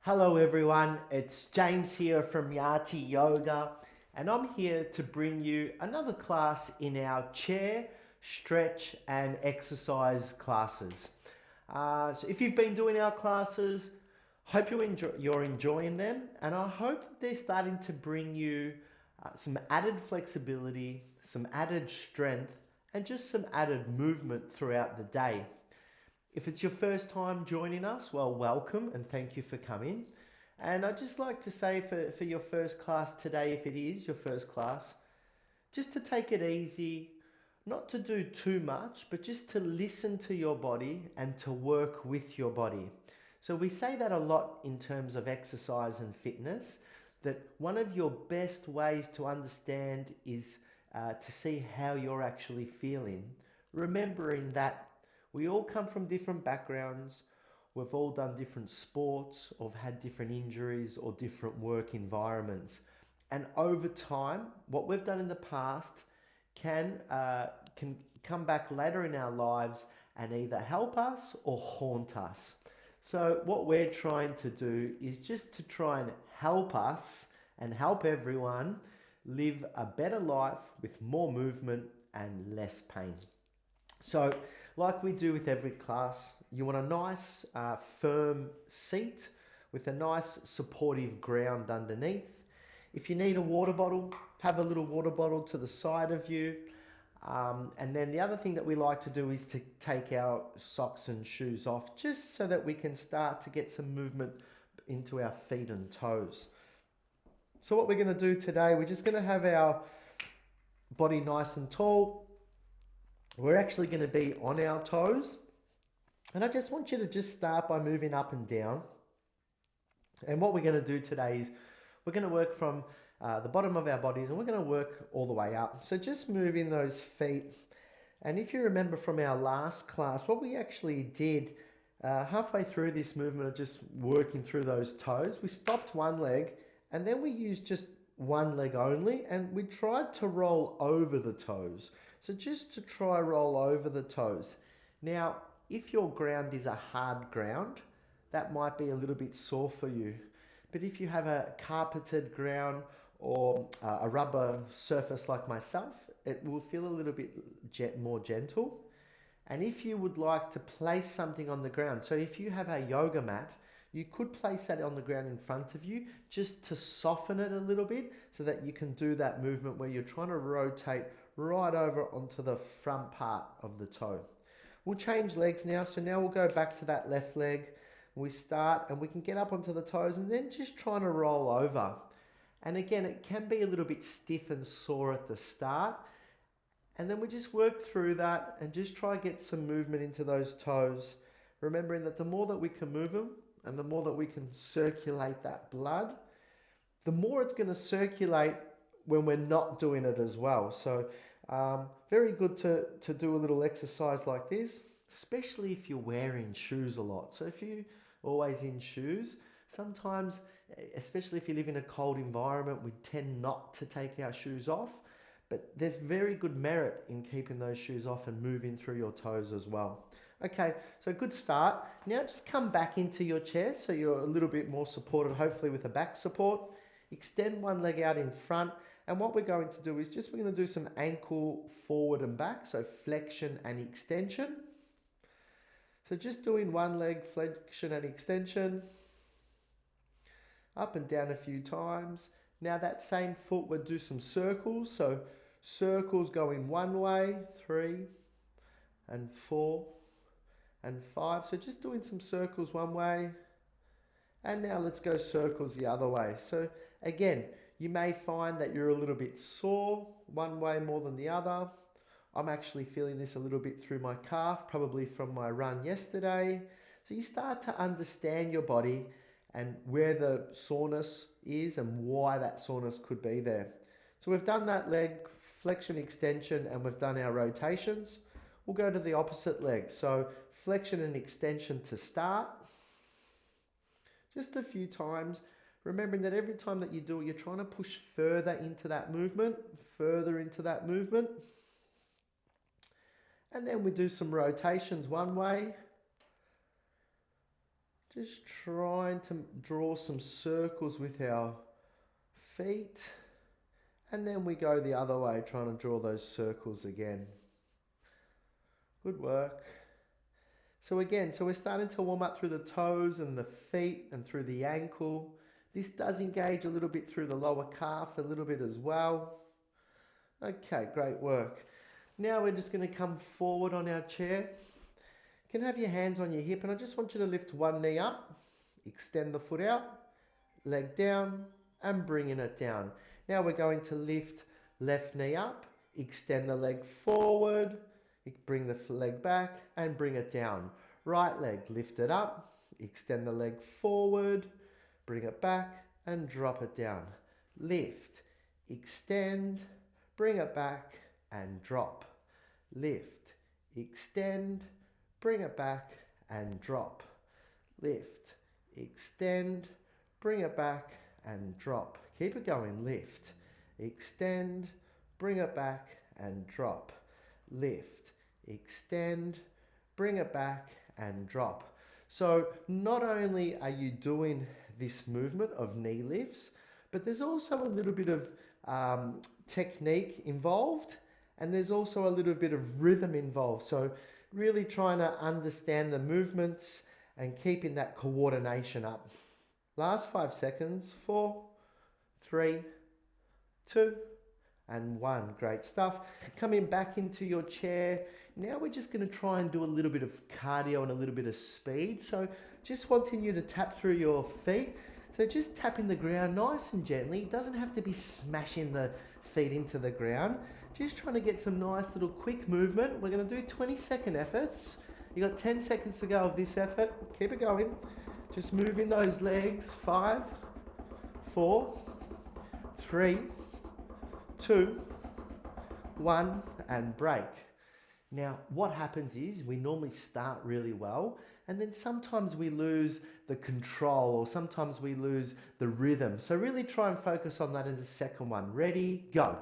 Hello everyone, it's James here from Yati Yoga, and I'm here to bring you another class in our chair, stretch, and exercise classes. So if you've been doing our classes, hope you're enjoying them, and I hope that they're starting to bring you some added flexibility, some added strength, and just some added movement throughout the day. If it's your first time joining us, well, welcome and thank you for coming. And I'd just like to say for your first class today, if it is your first class, just to take it easy, not to do too much, but just to listen to your body and to work with your body. So we say that a lot in terms of exercise and fitness, that one of your best ways to understand is to see how you're actually feeling, remembering that we all come from different backgrounds. We've all done different sports or had different injuries or different work environments. And over time, what we've done in the past can come back later in our lives and either help us or haunt us. So what we're trying to do is just to try and help us and help everyone live a better life with more movement and less pain. So, like we do with every class, you want a nice, firm seat with a nice supportive ground underneath. If you need a water bottle, have a little water bottle to the side of you. And then the other thing that we like to do is to take our socks and shoes off just so that we can start to get some movement into our feet and toes. So, what we're going to do today, we're just going to have our body nice and tall. We're actually going to be on our toes. And I just want you to just start by moving up and down. And what we're going to do today is we're going to work from the bottom of our bodies and we're going to work all the way up. So just moving those feet. And if you remember from our last class, what we actually did halfway through this movement of just working through those toes, we stopped one leg and then we used just one leg only and we tried to roll over the toes. So just to try roll over the toes. Now, if your ground is a hard ground, that might be a little bit sore for you. But if you have a carpeted ground or a rubber surface like myself, it will feel a little bit more gentle. And if you would like to place something on the ground, so if you have a yoga mat, you could place that on the ground in front of you just to soften it a little bit so that you can do that movement where you're trying to rotate right over onto the front part of the toe. We'll change legs now. So now we'll go back to that left leg. We start and we can get up onto the toes and then just trying to roll over. And again, it can be a little bit stiff and sore at the start. And then we just work through that and just try to get some movement into those toes. Remembering that the more that we can move them and the more that we can circulate that blood, the more it's going to circulate when we're not doing it as well. So very good to do a little exercise like this, especially if you're wearing shoes a lot. So if you're always in shoes, sometimes, especially if you live in a cold environment, we tend not to take our shoes off. But there's very good merit in keeping those shoes off and moving through your toes as well. Okay, so good start. Now just come back into your chair so you're a little bit more supported, hopefully with a back support. Extend one leg out in front. And what we're going to do is we're going to do some ankle forward and back, so flexion and extension. So just doing one leg flexion and extension, up and down a few times. Now that same foot we'll do some circles. So circles going one way, 3 and 4 and 5. So just doing some circles one way. And now let's go circles the other way. So again, you may find that you're a little bit sore one way more than the other. I'm actually feeling this a little bit through my calf, probably from my run yesterday. So you start to understand your body and where the soreness is and why that soreness could be there. So we've done that leg flexion extension and we've done our rotations. We'll go to the opposite leg. So flexion and extension to start. Just a few times, remembering that every time that you do it, you're trying to push further into that movement, further into that movement. And then we do some rotations one way, Just trying to draw some circles with our feet. And then we go the other way, trying to draw those circles again. Good work. So again, we're starting to warm up through the toes and the feet and through the ankle. This does engage a little bit through the lower calf a little bit as well. Okay, great work. Now we're just going to come forward on our chair. You can have your hands on your hip and I just want you to lift one knee up, extend the foot out, leg down and bringing it down. Now we're going to lift left knee up, extend the leg forward, bring the leg back and bring it down. Right leg, lift it up, extend the leg forward, bring it back and drop it down. Lift, extend, bring it back and drop. Lift, extend, bring it back and drop. Lift, extend, bring it back and drop. Keep it going. Lift, extend, bring it back and drop. Lift, extend, bring it back and drop. So not only are you doing this movement of knee lifts, but there's also a little bit of technique involved, and there's also a little bit of rhythm involved. So really trying to understand the movements and keeping that coordination up. Last 5 seconds. 4, 3, 2, and 1. Great stuff. Coming back into your chair. Now we're just going to try and do a little bit of cardio and a little bit of speed. So just wanting you to tap through your feet. So just tapping the ground nice and gently. It doesn't have to be smashing the feet into the ground. Just trying to get some nice little quick movement. We're going to do 20-second efforts. You got 10 seconds to go of this effort. Keep it going. Just moving those legs. 5, 4, 3, 2, 1, and break. Now, what happens is we normally start really well, and then sometimes we lose the control, or sometimes we lose the rhythm. So really try and focus on that in the second one. Ready, go.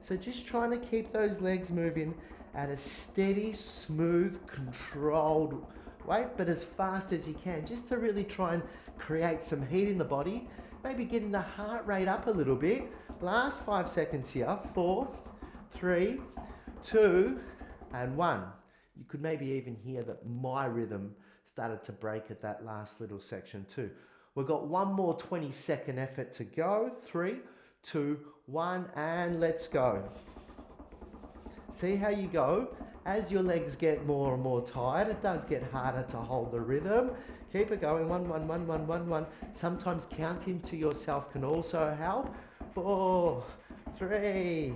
So just trying to keep those legs moving at a steady, smooth, controlled way, but as fast as you can, just to really try and create some heat in the body, maybe getting the heart rate up a little bit. Last 5 seconds here. 4, 3, 2, and 1. You could maybe even hear that my rhythm started to break at that last little section too. We've got one more 20-second effort to go. 3, 2, 1, and let's go. See how you go? As your legs get more and more tired, it does get harder to hold the rhythm. Keep it going. 1, 1, 1, 1, 1, 1. Sometimes counting to yourself can also help. 4, 3,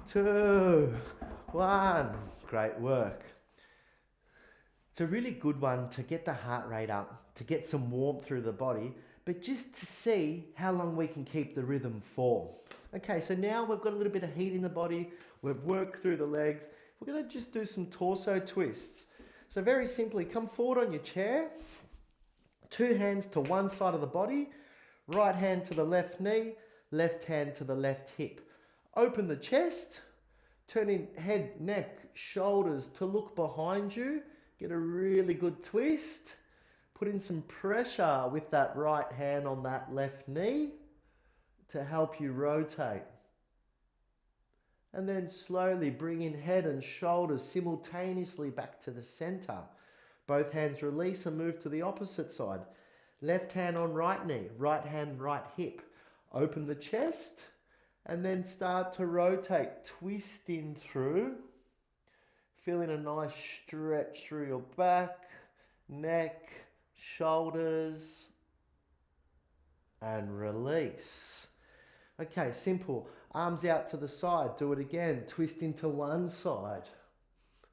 2, 1. Great work. It's a really good one to get the heart rate up, to get some warmth through the body, but just to see how long we can keep the rhythm for. Okay, so now we've got a little bit of heat in the body. We've worked through the legs. We're going to just do some torso twists. So very simply, come forward on your chair. 2 hands to one side of the body. Right hand to the left knee. Left hand to the left hip. Open the chest. Turning head, neck, shoulders to look behind you. Get a really good twist. Put in some pressure with that right hand on that left knee to help you rotate. And then slowly bring in head and shoulders simultaneously back to the center. Both hands release and move to the opposite side. Left hand on right knee, right hand, right hip. Open the chest and then start to rotate, twisting through. Feeling a nice stretch through your back, neck, shoulders, and release. Okay, simple. Arms out to the side. Do it again. Twisting to one side.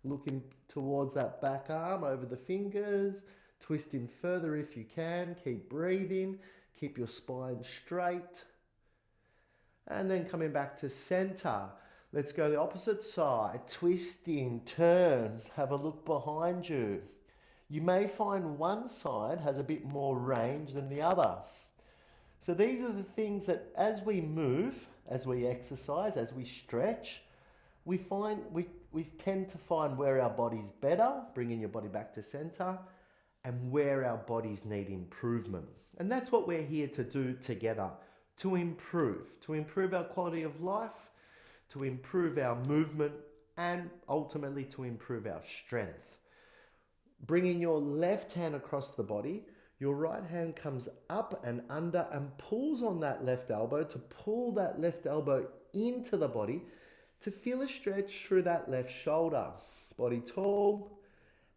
Looking towards that back arm over the fingers. Twisting further if you can. Keep breathing. Keep your spine straight. And then coming back to center. Let's go the opposite side. Twisting, turn. Have a look behind you. You may find one side has a bit more range than the other. So these are the things that as we move, as we exercise, as we stretch, we tend to find where our body's better, bringing your body back to center, and where our bodies need improvement. And that's what we're here to do together, to improve our quality of life, to improve our movement, and ultimately to improve our strength. Bringing your left hand across the body, your right hand comes up and under and pulls on that left elbow to pull that left elbow into the body to feel a stretch through that left shoulder. Body tall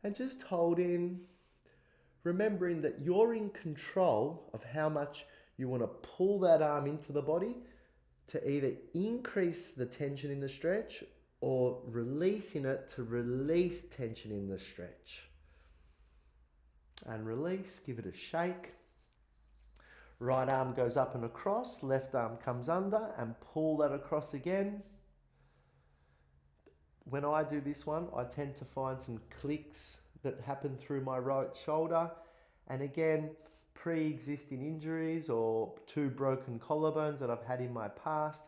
and just hold in, remembering that you're in control of how much you want to pull that arm into the body to either increase the tension in the stretch or releasing it to release tension in the stretch. And release, give it a shake. Right arm goes up and across, left arm comes under and pull that across again. When I do this one, I tend to find some clicks that happen through my right shoulder. And again, pre-existing injuries or 2 broken collarbones that I've had in my past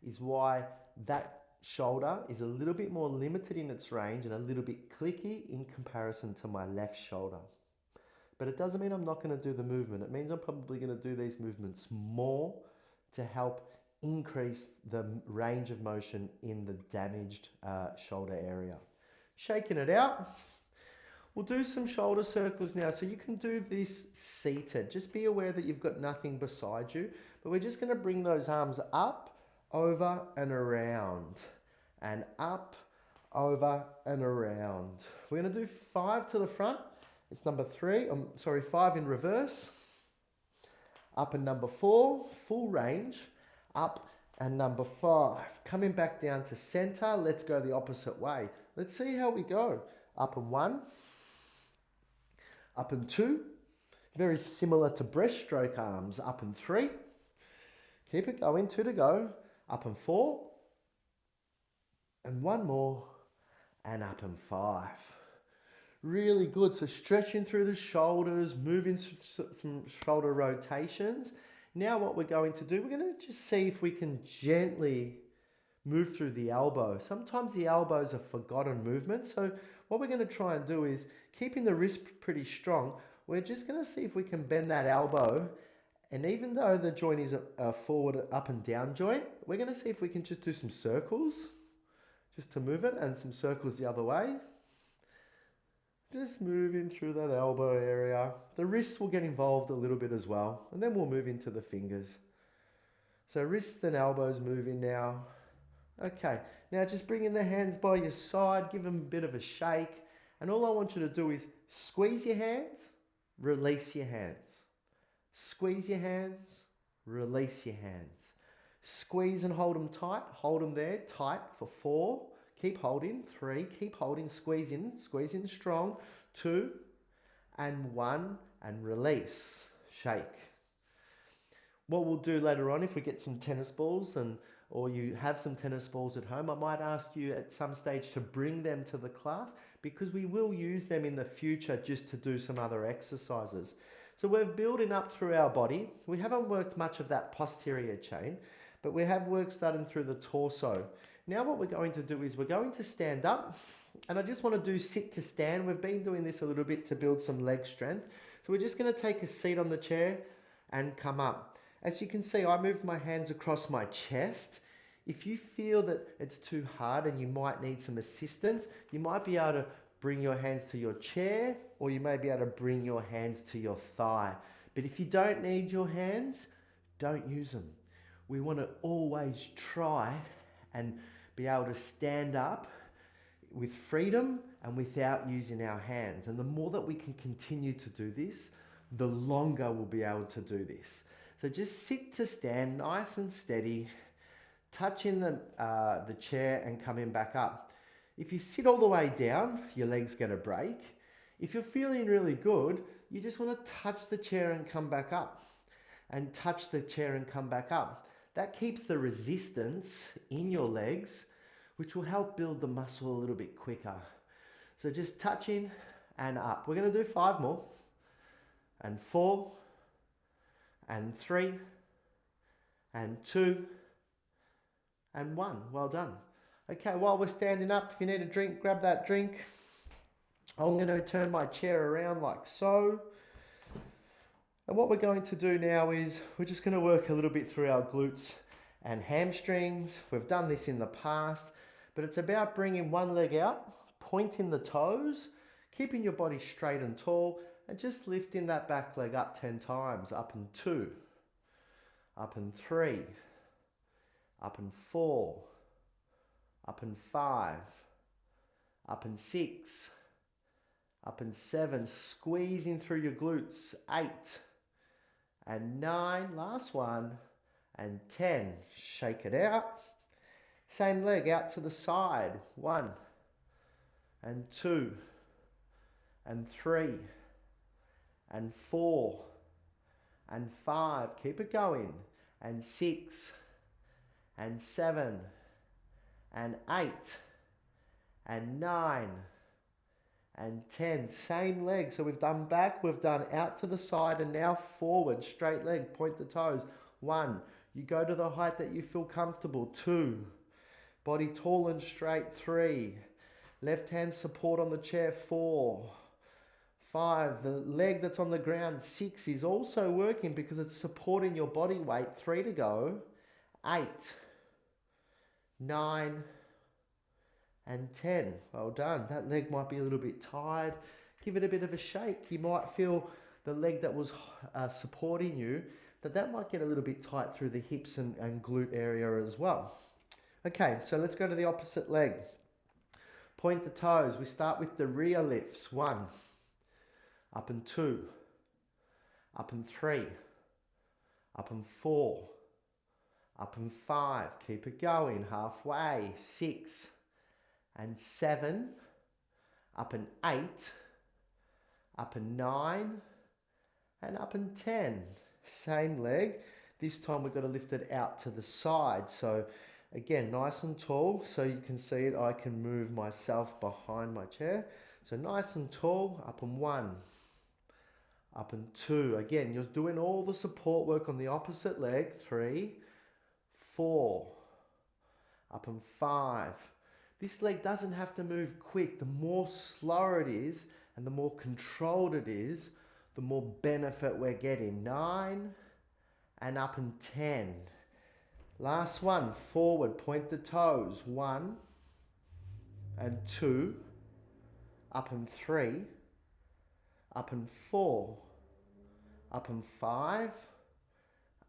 is why that shoulder is a little bit more limited in its range and a little bit clicky in comparison to my left shoulder. But it doesn't mean I'm not going to do the movement. It means I'm probably going to do these movements more to help increase the range of motion in the damaged shoulder area. Shaking it out. We'll do some shoulder circles now. So you can do this seated. Just be aware that you've got nothing beside you. But we're just going to bring those arms up, over and around. And up, over and around. We're going to do 5 to the front. It's number 3. 5 in reverse. Up and number 4, full range. Up and number 5. Coming back down to center. Let's go the opposite way. Let's see how we go. Up and 1. Up and 2. Very similar to breaststroke arms. Up and 3. Keep it going. 2 to go. Up and 4. And 1 more. And up and 5. Really good. So stretching through the shoulders, moving some shoulder rotations. Now what we're going to do, we're going to just see if we can gently move through the elbow. Sometimes the elbows are forgotten movements. So what we're going to try and do is, keeping the wrist pretty strong, we're just going to see if we can bend that elbow. And even though the joint is a forward up and down joint, we're going to see if we can just do some circles just to move it, and some circles the other way. Just moving through that elbow area. The wrists will get involved a little bit as well. And then we'll move into the fingers. So wrists and elbows moving now. Okay, now just bring in the hands by your side. Give them a bit of a shake. And all I want you to do is squeeze your hands, release your hands. Squeeze your hands, release your hands. Squeeze and hold them tight. Hold them there, tight for 4. Keep holding. 3. Keep holding. Squeeze in strong. 2 and 1 and release. Shake. What we'll do later on, if we get some tennis balls or you have some tennis balls at home, I might ask you at some stage to bring them to the class, because we will use them in the future just to do some other exercises. So we're building up through our body. We haven't worked much of that posterior chain, but we have work starting through the torso. Now what we're going to do is we're going to stand up, and I just want to do sit to stand. We've been doing this a little bit to build some leg strength. So we're just going to take a seat on the chair and come up. As you can see, I moved my hands across my chest. If you feel that it's too hard and you might need some assistance, you might be able to bring your hands to your chair, or you may be able to bring your hands to your thigh. But if you don't need your hands, don't use them. We want to always try and be able to stand up with freedom and without using our hands. And the more that we can continue to do this, the longer we'll be able to do this. So just sit to stand, nice and steady, touching the chair and coming back up. If you sit all the way down, your leg's going to break. If you're feeling really good, you just want to touch the chair and come back up. And touch the chair and come back up. That keeps the resistance in your legs, which will help build the muscle a little bit quicker. So just touching and up. We're going to do 5 more. And 4. And 3. And 2. And 1. Well done. Okay, while we're standing up, if you need a drink, grab that drink. I'm going to turn my chair around like so. And what we're going to do now is we're just going to work a little bit through our glutes and hamstrings. We've done this in the past, but it's about bringing one leg out, pointing the toes, keeping your body straight and tall, and just lifting that back leg up 10 times. Up and 2, up and 3, up and 4, up and 5, up and 6, up and 7, squeezing through your glutes, 8, and 9, last one, and 10. Shake it out. Same leg out to the side, 1, and 2, and 3, and 4, and 5, keep it going, and 6, and 7, and 8, and 9, and 10. Same leg. So we've done back, we've done out to the side, and now forward, straight leg, point the toes. 1, you go to the height that you feel comfortable. 2, body tall and straight. 3, left hand support on the chair. 4, 5, the leg that's on the ground. 6 is also working because it's supporting your body weight. 3 to go. 8, 9, and 10. Well done. That leg might be a little bit tired. Give it a bit of a shake. You might feel the leg that was supporting you, that might get a little bit tight through the hips and glute area as well. Okay, so let's go to the opposite leg. Point the toes. We start with the rear lifts. 1, up and 2, up and 3, up and 4, up and 5. Keep it going. Halfway. 6, and 7, up and 8, up and 9, and up and 10. Same leg. This time we've got to lift it out to the side. So again, nice and tall. So you can see it. I can move myself behind my chair. So nice and tall. Up and 1, up and 2. Again, you're doing all the support work on the opposite leg. 3, 4, up and 5. This leg doesn't have to move quick. The more slower it is and the more controlled it is, the more benefit we're getting. 9, and up and 10. Last one, forward, point the toes. 1, and 2, up and 3, up and 4, up and 5,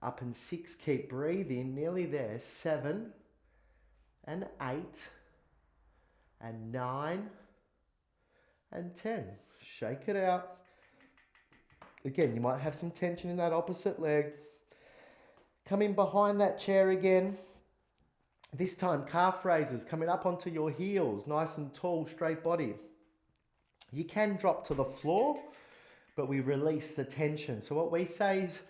up and 6. Keep breathing, nearly there. 7, and 8, and 9, and 10. Shake it out. Again, you might have some tension in that opposite leg. Come in behind that chair again. This time, calf raises, coming up onto your heels, nice and tall, straight body. You can drop to the floor, but we release the tension. So what we say is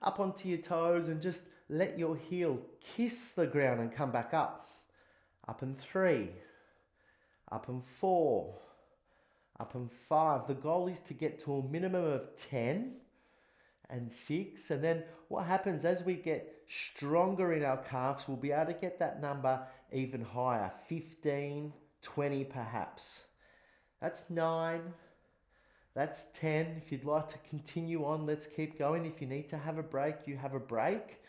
up onto your toes and just let your heel kiss the ground and come back up. Up and 3, up and 4, up and 5. The goal is to get to a minimum of 10 and 6. And then what happens as we get stronger in our calves, we'll be able to get that number even higher. 15, 20 perhaps. That's 9. That's 10. If you'd like to continue on, let's keep going. If you need to have a break, you have a break.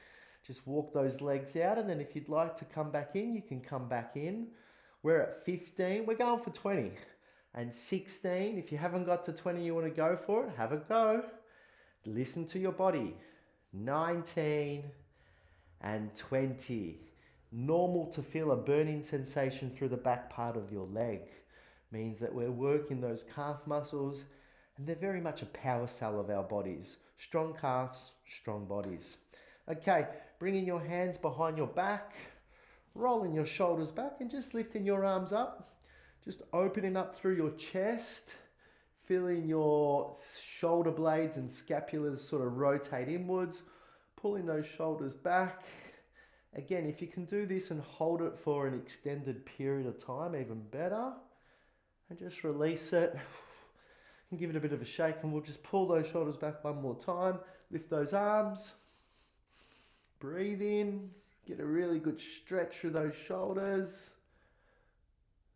Just walk those legs out, and then if you'd like to come back in, you can come back in. We're at 15. We're going for 20. And 16. If you haven't got to 20, you want to go for it, have a go. Listen to your body. 19 and 20. Normal to feel a burning sensation through the back part of your leg. Means that we're working those calf muscles, and they're very much a power cell of our bodies. Strong calves, strong bodies. Okay, bringing your hands behind your back, rolling your shoulders back, and just lifting your arms up. Just opening up through your chest, feeling your shoulder blades and scapulars sort of rotate inwards, pulling those shoulders back. Again, if you can do this and hold it for an extended period of time, even better. And just release it. And give it a bit of a shake, and we'll just pull those shoulders back one more time. Lift those arms. Breathe in. Get a really good stretch through those shoulders.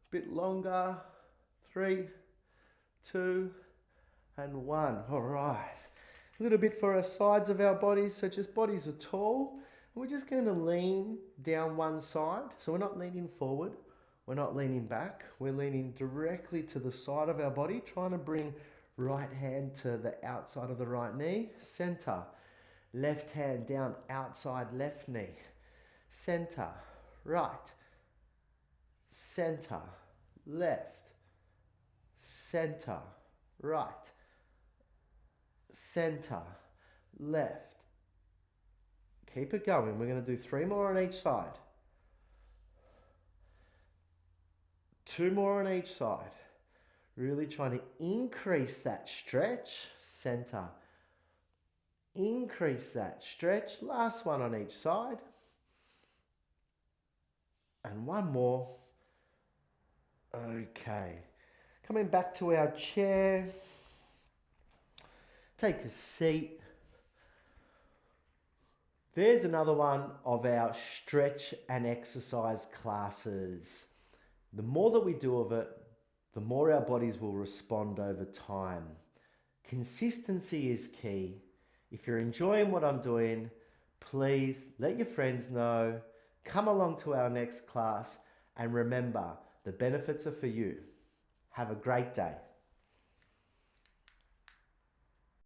A bit longer. 3, 2, and 1. All right. A little bit for our sides of our bodies. So just bodies are tall. We're just going to lean down one side. So we're not leaning forward. We're not leaning back. We're leaning directly to the side of our body, trying to bring right hand to the outside of the right knee. Center. Left hand down outside left knee. Center. Right. Center. Left. Center. Right. Center. Left. Keep it going. We're going to do 3 more on each side. 2 more on each side. Really trying to increase that stretch. Center. Increase that stretch. Last one on each side. And 1 more. Okay. Coming back to our chair. Take a seat. There's another one of our stretch and exercise classes. The more that we do of it, the more our bodies will respond over time. Consistency is key. If you're enjoying what I'm doing, please let your friends know. Come along to our next class, and remember, the benefits are for you. Have a great day.